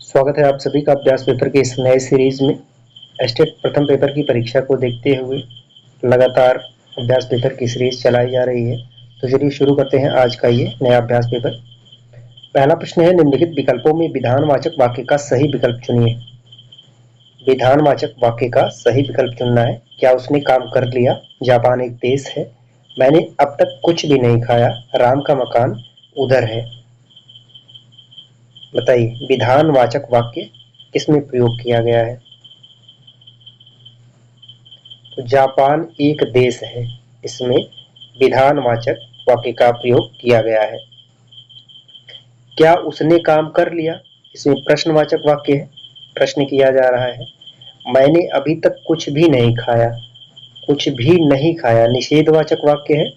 स्वागत है आप सभी का अभ्यास पेपर के इस नए सीरीज में। एस्टेट प्रथम पेपर की परीक्षा को देखते हुए लगातार अभ्यास पेपर की सीरीज चलाई जा रही है। तो चलिए शुरू करते हैं आज का ये नया अभ्यास पेपर। पहला प्रश्न है, निम्नलिखित विकल्पों में विधानवाचक वाक्य का सही विकल्प चुनिए। विधानवाचक वाक्य का सही विकल्प चुनना है। क्या उसने काम कर लिया, जापान एक देश है, मैंने अब तक कुछ भी नहीं खाया, राम का मकान उधर है। बताइए विधानवाचक वाक्य किसमें प्रयोग किया गया है। तो जापान एक देश है, इसमें विधानवाचक वाक्य का प्रयोग किया गया है। क्या उसने काम कर लिया, इसमें प्रश्नवाचक वाक्य है, प्रश्न किया जा रहा है। मैंने अभी तक कुछ भी नहीं खाया, कुछ भी नहीं खाया निषेधवाचक वाक्य है।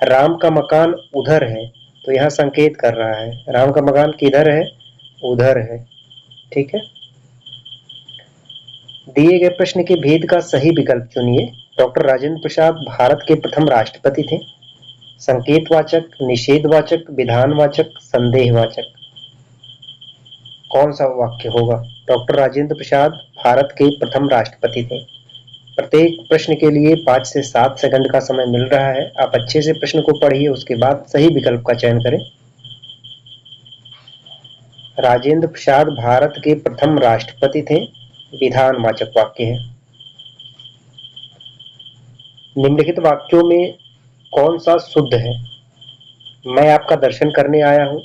राम का मकान उधर है, तो यहाँ संकेत कर रहा है राम का मकान किधर है, उधर है। ठीक है, दिए गए प्रश्न के भेद का सही विकल्प चुनिए। डॉक्टर राजेंद्र प्रसाद भारत के प्रथम राष्ट्रपति थे। संकेतवाचक, निषेधवाचक, विधानवाचक, संदेहवाचक, कौन सा वाक्य होगा। डॉक्टर राजेंद्र प्रसाद भारत के प्रथम राष्ट्रपति थे। प्रत्येक प्रश्न के लिए 5 से 7 सेकंड का समय मिल रहा है। आप अच्छे से प्रश्न को पढ़िए, उसके बाद सही विकल्प का चयन करें। राजेंद्र प्रसाद भारत के प्रथम राष्ट्रपति थे, विधानवाचक वाक्य है। निम्नलिखित वाक्यों में कौन सा शुद्ध है। मैं आपका दर्शन करने आया हूं,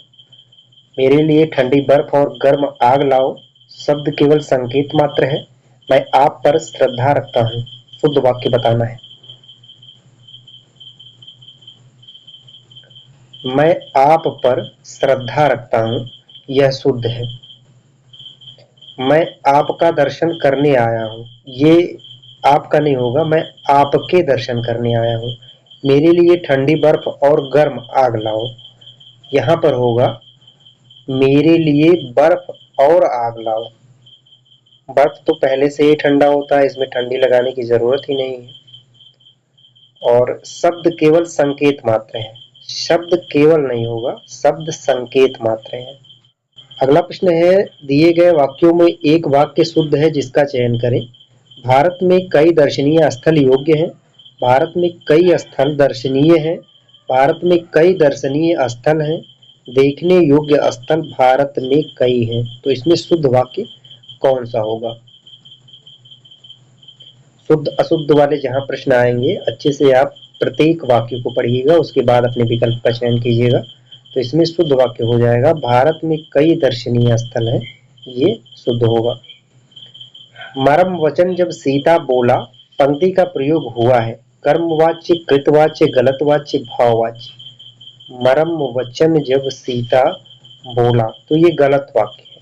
मेरे लिए ठंडी बर्फ और गर्म आग लाओ शब्द केवल संकेत मात्र है, मैं आप पर श्रद्धा रखता हूं शुद्ध वाक्य बताना है। मैं आप पर श्रद्धा रखता हूं, यह शुद्ध है। मैं आपका दर्शन करने आया हूं, ये आपका नहीं होगा, मैं आपके दर्शन करने आया हूं। मेरे लिए ठंडी बर्फ और गर्म आग लाओ, यहां पर होगा मेरे लिए बर्फ और आग लाओ। बर्फ तो पहले से ही ठंडा होता है, इसमें ठंडी लगाने की जरूरत ही नहीं है। और शब्द केवल संकेत मात्र है, शब्द केवल नहीं होगा, शब्द संकेत मात्र है। अगला प्रश्न है, दिए गए वाक्यों में एक वाक्य शुद्ध है जिसका चयन करें। भारत में कई दर्शनीय स्थल योग्य हैं, भारत में कई स्थल दर्शनीय हैं, भारत में कई दर्शनीय स्थल हैं, देखने योग्य स्थल भारत में कई हैं। तो इसमें शुद्ध वाक्य कौन सा होगा। शुद्ध अशुद्ध वाले जहां प्रश्न आएंगे अच्छे से आप प्रत्येक वाक्य को पढ़िएगा, उसके बाद अपने विकल्प का चयन कीजिएगा। तो इसमें शुद्ध वाक्य हो जाएगा भारत में कई दर्शनीय स्थल हैं, ये शुद्ध होगा। मरम वचन जब सीता बोला पंक्ति का प्रयोग हुआ है, कर्मवाच्य, कृतवाच्य, गलतवाच्य, भाववाच्य। मरम वचन जब सीता बोला, तो ये गलत वाक्य है।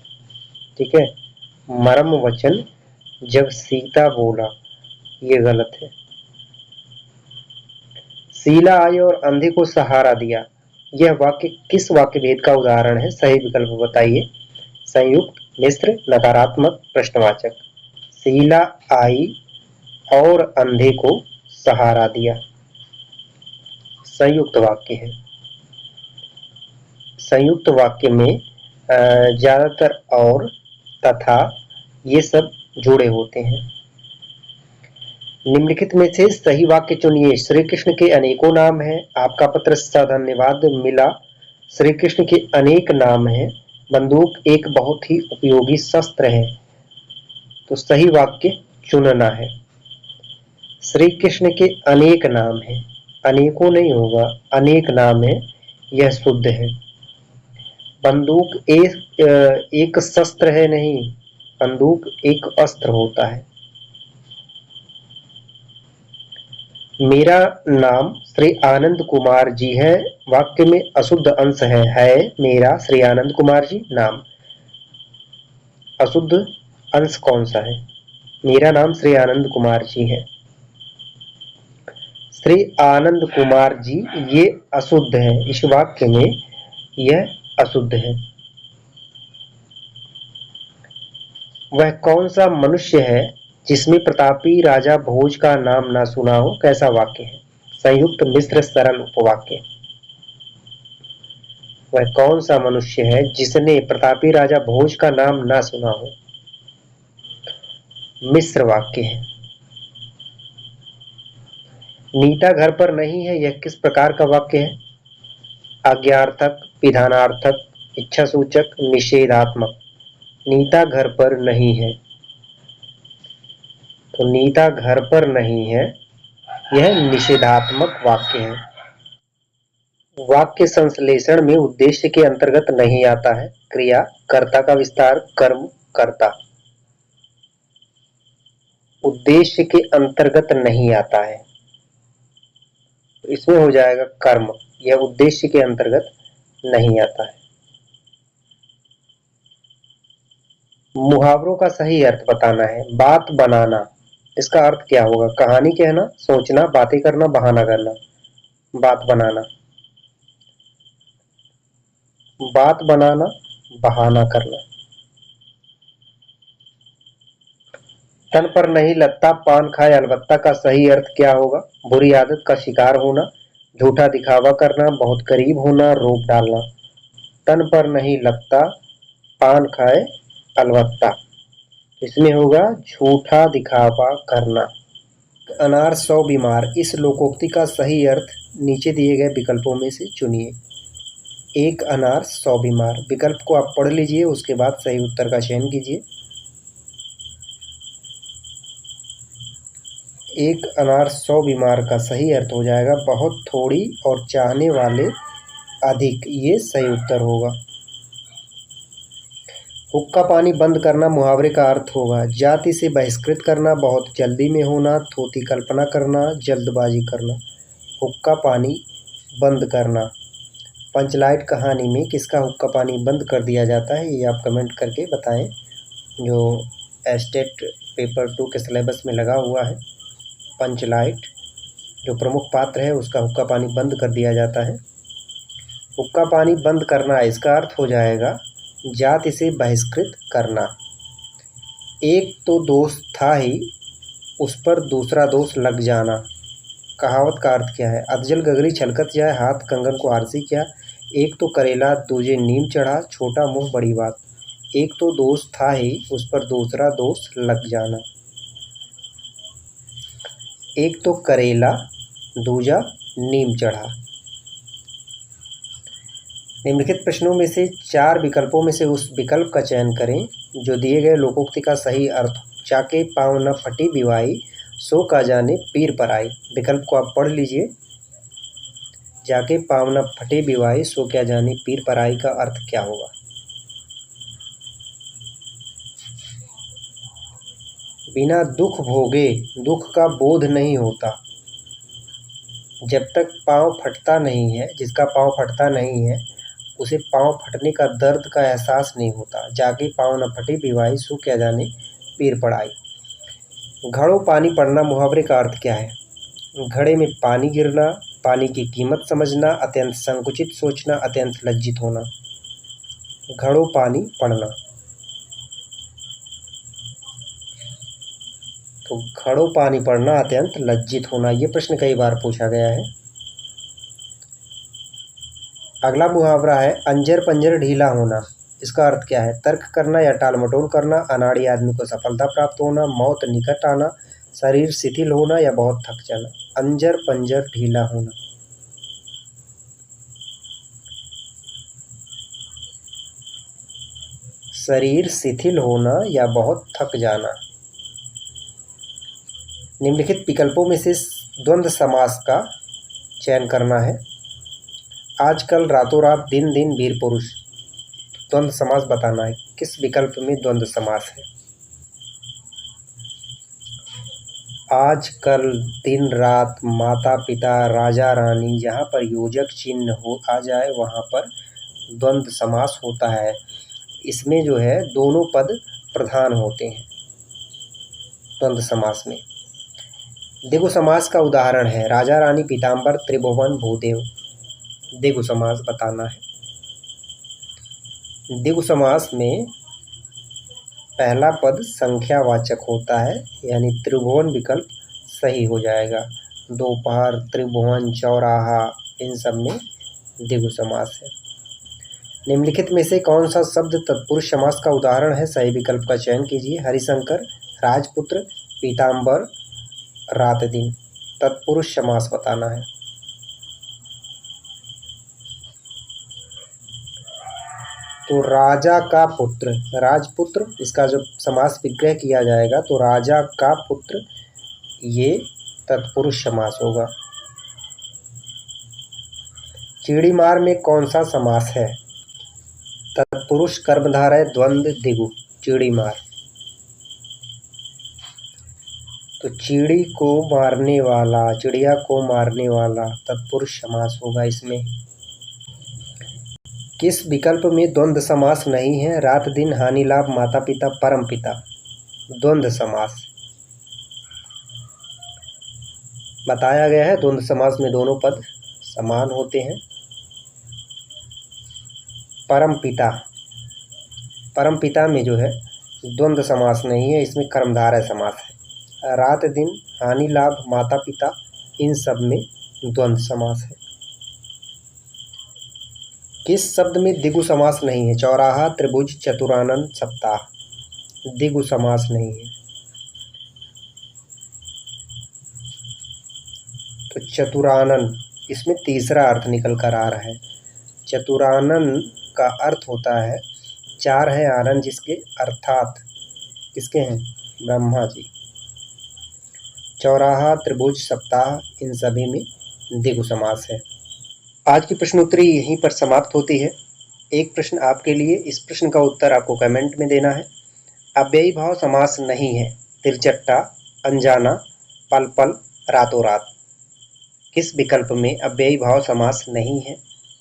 ठीक है, मरम वचन जब सीता बोला, ये गलत है। शीला आई और अंधे को सहारा दिया, यह वाक्य किस वाक्य भेद का उदाहरण है। सही विकल्प बताइए। संयुक्त, मिश्र, नकारात्मक, प्रश्नवाचक। शीला आई और अंधे को सहारा दिया संयुक्त वाक्य है। संयुक्त वाक्य में ज्यादातर और, तथा ये सब जुड़े होते हैं। निम्नलिखित में से सही वाक्य चुनिए। श्री कृष्ण के अनेकों नाम हैं, आपका पत्र धन्यवाद मिला, श्री कृष्ण के अनेक नाम हैं, बंदूक एक बहुत ही उपयोगी शस्त्र है। तो सही वाक्य चुनना है। श्री कृष्ण के अनेक नाम हैं, अनेकों नहीं होगा, अनेक नाम है, यह शुद्ध है। बंदूक एक शस्त्र है, नहीं, बंदूक एक अस्त्र होता है। मेरा नाम श्री आनंद कुमार जी है, वाक्य में अशुद्ध अंश है मेरा श्री आनंद कुमार जी नाम। अशुद्ध अंश कौन सा है। मेरा नाम श्री आनंद कुमार जी है। श्री आनंद कुमार जी ये अशुद्ध है, इस वाक्य में यह अशुद्ध है। वह कौन सा मनुष्य है जिसमें प्रतापी राजा भोज का नाम ना सुना हो, कैसा वाक्य है। संयुक्त, मिश्र, सरल, उपवाक्य। वह कौन सा मनुष्य है जिसने प्रतापी राजा भोज का नाम ना सुना हो? मिश्र वाक्य है। नीता घर पर नहीं है, यह किस प्रकार का वाक्य है? आज्ञार्थक, विधानार्थक, इच्छासूचक, निषेधात्मक। नीता घर पर नहीं है, तो नीता घर पर नहीं है, यह निषेधात्मक वाक्य है। वाक्य संश्लेषण में उद्देश्य के अंतर्गत नहीं आता है। क्रिया, कर्ता का विस्तार, कर्म, कर्ता उद्देश्य के अंतर्गत नहीं आता है, तो इसमें हो जाएगा कर्म। यह उद्देश्य के अंतर्गत नहीं आता है। मुहावरों का सही अर्थ बताना है। बात बनाना, इसका अर्थ क्या होगा? कहानी कहना, सोचना, बातें करना, बहाना करना। बात बनाना, बात बनाना, बहाना करना। तन पर नहीं लगता पान खाए अलबत्ता का सही अर्थ क्या होगा? बुरी आदत का शिकार होना, झूठा दिखावा करना, बहुत करीब होना, रोक डालना। तन पर नहीं लगता पान खाए अलबत्ता, इसमें होगा झूठा दिखावा करना। अनार 100 बीमार, इस लोकोक्ति का सही अर्थ नीचे दिए गए विकल्पों में से चुनिए। एक अनार 100 बीमार, विकल्प को आप पढ़ लीजिए, उसके बाद सही उत्तर का चयन कीजिए। एक अनार 100 बीमार का सही अर्थ हो जाएगा बहुत थोड़ी और चाहने वाले अधिक, ये सही उत्तर होगा। हुक्का पानी बंद करना मुहावरे का अर्थ होगा जाति से बहिष्कृत करना, बहुत जल्दी में होना, थोती कल्पना करना, जल्दबाजी करना। हुक्का पानी बंद करना। पंचलाइट कहानी में किसका हुक्का पानी बंद कर दिया जाता है, ये आप कमेंट करके बताएं। जो एस्टेट पेपर 2 के सिलेबस में लगा हुआ है, पंचलाइट जो प्रमुख पात्र है उसका हुक्का पानी बंद कर दिया जाता है। हुक्का पानी बंद करना, इसका अर्थ हो जाएगा जाति से बहिष्कृत करना। एक तो दोस्त था ही, उस पर दूसरा दोस्त लग जाना। कहावत का अर्थ क्या है? अधजल गगरी छलकत जाए, हाथ कंगन को आरसी क्या। एक तो करेला दूजे नीम चढ़ा, छोटा मुंह बड़ी बात। एक तो दोस्त था ही, उस पर दूसरा दोस्त लग जाना। एक तो करेला दूजा नीम चढ़ा। निम्नलिखित प्रश्नों में से 4 विकल्पों में से उस विकल्प का चयन करें जो दिए गए लोकोक्ति का सही अर्थ। चाके पाँव न फटी बिवाई, सो का जाने पीर पर आई। विकल्प को आप पढ़ लीजिए। जाके पाँव न फटे बिवाई, सो क्या जाने पीर पर आई का अर्थ क्या होगा? बिना दुख भोगे दुख का बोध नहीं होता। जब तक पाँव फटता नहीं है, जिसका पाँव फटता नहीं है उसे पाँव फटने का दर्द का एहसास नहीं होता। जाके पाँव न फटे बिवाई, सो क्या जाने पीर पड़ाई। घड़ों पानी पड़ना मुहावरे का अर्थ क्या है? घड़े में पानी गिरना, पानी की कीमत समझना, अत्यंत संकुचित सोचना, अत्यंत लज्जित होना। घड़ों पानी पड़ना, तो घड़ों पानी पड़ना, अत्यंत लज्जित होना। ये प्रश्न कई बार पूछा गया है। अगला मुहावरा है अंजर पंजर ढीला होना। इसका अर्थ क्या है? तर्क करना या टाल मटोल करना, अनाड़ी आदमी को सफलता प्राप्त होना, मौत निकट आना, शरीर शिथिल होना या बहुत थक जाना। अंजर पंजर ढीला होना। शरीर शिथिल होना या बहुत थक जाना। निम्नलिखित विकल्पों में से द्वंद्व समास का चयन करना है। आजकल रातों रात, दिन दिन वीर पुरुष। द्वंद्व समास बताना है, किस विकल्प में द्वंद्व समास है? आजकल, दिन रात, माता पिता, राजा रानी, जहाँ पर योजक चिन्ह हो आ जाए वहाँ पर द्वंद्व समास होता है। इसमें जो है दोनों पद प्रधान होते हैं द्वंद्व समास में। द्विगु समास का उदाहरण है राजा रानी, पीताम्बर, त्रिभुवन, भूदेव। द्विगु समास बताना है। द्विगु समास में पहला पद संख्यावाचक होता है, यानी त्रिभुवन विकल्प सही हो जाएगा। दोपहर, त्रिभुवन, चौराहा, इन सब में द्विगु समास है। निम्नलिखित में से कौन सा शब्द तत्पुरुष समास का उदाहरण है? सही विकल्प का चयन कीजिए। हरिशंकर, राजपुत्र, पीताम्बर, रात दिन। तत्पुरुष समास बताना है। तो राजा का पुत्र, राजपुत्र, इसका जब समास विग्रह किया जाएगा तो राजा का पुत्र, ये तत्पुरुष समास होगा। चिड़ीमार में कौन सा समास है? तत्पुरुष, कर्मधारय, द्वंद्व, दिगु। चिड़ीमार, तो चिड़ी को मारने वाला, चिड़िया को मारने वाला तत्पुरुष समास होगा इसमें। किस विकल्प में द्वंद्व समास नहीं है? रात दिन, हानि लाभ, माता पिता, परम पिता। द्वंद्व समास बताया गया है। द्वंद्व समास में दोनों पद समान होते हैं। परम पिता, परम पिता में जो है द्वंद्व समास नहीं है, इसमें कर्मधारय समास है। रात दिन, हानि लाभ, माता पिता, इन सब में द्वंद्व समास है। किस शब्द में दिगु समास नहीं है? चौराहा, त्रिभुज, चतुरानन, सप्ताह। दिगु समास नहीं है। तो चतुरानन, इसमें तीसरा अर्थ निकल कर आ रहा है। चतुरानन का अर्थ होता है चार है आनंद जिसके, अर्थात किसके हैं? ब्रह्मा जी। चौराहा, त्रिभुज, सप्ताह, इन सभी में दिगु समास है। आज की प्रश्नोत्तरी यहीं पर समाप्त होती है। एक प्रश्न आपके लिए, इस प्रश्न का उत्तर आपको कमेंट में देना है। अव्ययी भाव समास नहीं है। तिरचट्टा, अनजाना, पल पल, रातों रात। किस विकल्प में अव्ययी भाव समास नहीं है?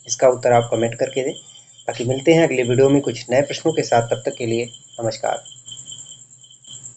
इसका उत्तर आप कमेंट करके दें। बाकी मिलते हैं अगले वीडियो में कुछ नए प्रश्नों के साथ। तब तक के लिए नमस्कार।